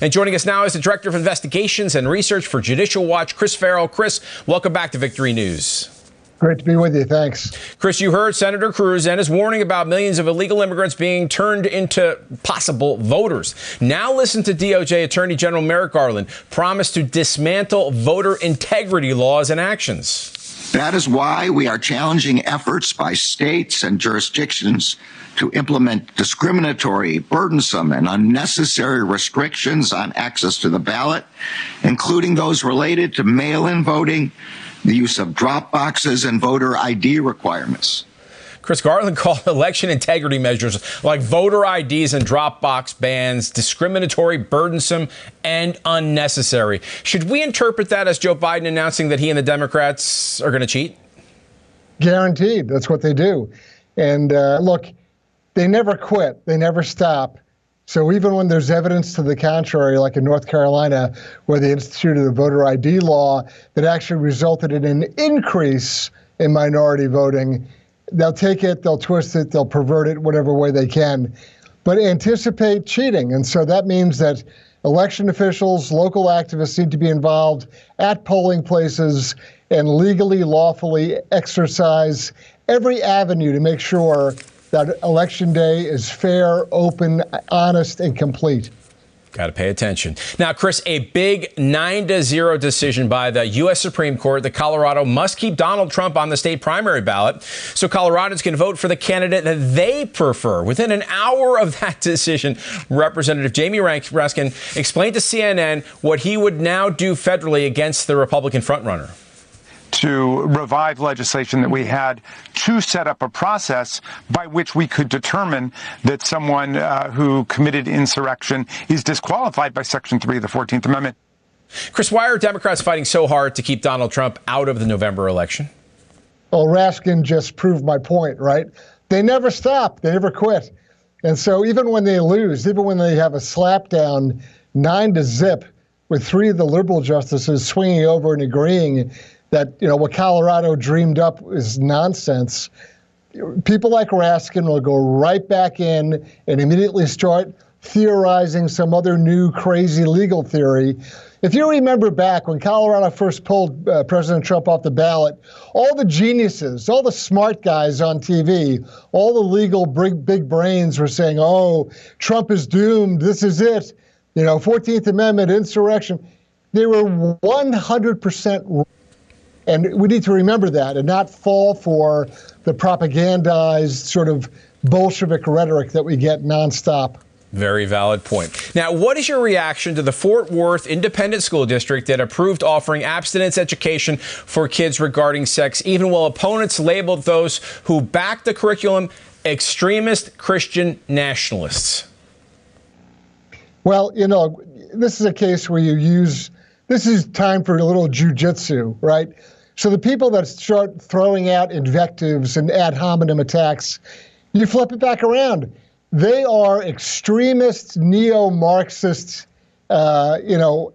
And joining us now is the Director of Investigations and Research for Judicial Watch, Chris Farrell. Chris, welcome back to Victory News. Great to be with you. Thanks. Chris, you heard Senator Cruz and his warning about millions of illegal immigrants being turned into possible voters. Now listen to DOJ Attorney General Merrick Garland promise to dismantle voter integrity laws and actions. That is why we are challenging efforts by states and jurisdictions to implement discriminatory, burdensome, and unnecessary restrictions on access to the ballot, including those related to mail-in voting, the use of drop boxes, and voter ID requirements. Chris, Garland called election integrity measures like voter IDs and drop box bans discriminatory, burdensome, and unnecessary. Should we interpret that as Joe Biden announcing that he and the Democrats are going to cheat? Guaranteed. That's what they do. And look, they never quit. They never stop. So even when there's evidence to the contrary, like in North Carolina, where they instituted a voter ID law that actually resulted in an increase in minority voting, they'll take it, they'll twist it, they'll pervert it whatever way they can, but anticipate cheating. And so that means that election officials, local activists need to be involved at polling places and legally, lawfully exercise every avenue to make sure that Election Day is fair, open, honest, and complete. Got to pay attention. Now, Chris, a big 9-0 decision by the U.S. Supreme Court that Colorado must keep Donald Trump on the state primary ballot so Coloradans can vote for the candidate that they prefer. Within an hour of that decision, Representative Jamie Raskin explained to CNN what he would now do federally against the Republican frontrunner. To revive legislation that we had to set up a process by which we could determine that someone who committed insurrection is disqualified by Section 3 of the 14th Amendment. Chris, why are Democrats fighting so hard to keep Donald Trump out of the November election? Well, Raskin just proved my point, right? They never stop. They never quit. And so even when they lose, even when they have a slapdown 9-0 with 3 of the liberal justices swinging over and agreeing that, you know, what Colorado dreamed up is nonsense, people like Raskin will go right back in and immediately start theorizing some other new crazy legal theory. If you remember back when Colorado first pulled President Trump off the ballot, all the geniuses, all the smart guys on TV, all the legal big brains were saying, oh, Trump is doomed, this is it, you know, 14th Amendment, insurrection. They were 100% wrong. And we need to remember that and not fall for the propagandized sort of Bolshevik rhetoric that we get nonstop. Very valid point. Now, what is your reaction to the Fort Worth Independent School District that approved offering abstinence education for kids regarding sex, even while opponents labeled those who backed the curriculum extremist Christian nationalists? Well, you know, this is a case where this is time for a little jujitsu, right? So the people that start throwing out invectives and ad hominem attacks, you flip it back around. They are extremists, neo-Marxists, use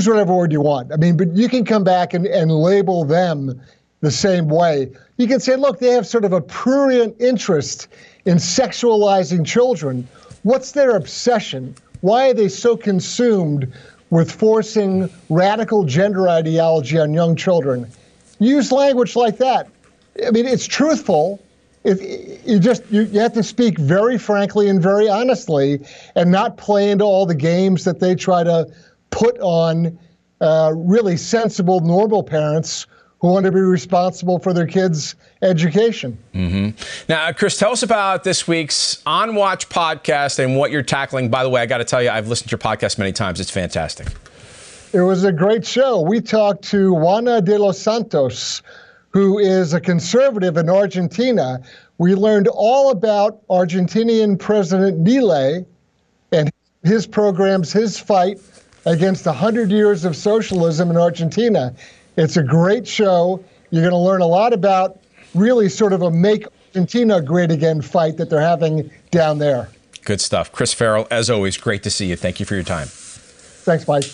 whatever word you want. I mean, but you can come back and label them the same way. You can say, look, they have sort of a prurient interest in sexualizing children. What's their obsession? Why are they so consumed with forcing radical gender ideology on young children? Use language like that. I mean, it's truthful. If you have to speak very frankly and very honestly and not play into all the games that they try to put on really sensible, normal parents who want to be responsible for their kids' education. Mm-hmm. Now, Chris, tell us about this week's On Watch podcast and what you're tackling. By the way, I got to tell you, I've listened to your podcast many times. It's fantastic. It was a great show. We talked to Juana de los Santos, who is a conservative in Argentina. We learned all about Argentinian President Milei and his programs, his fight against 100 years of socialism in Argentina. It's a great show. You're going to learn a lot about really sort of a Make Argentina Great Again fight that they're having down there. Good stuff. Chris Farrell, as always, great to see you. Thank you for your time. Thanks, Mike.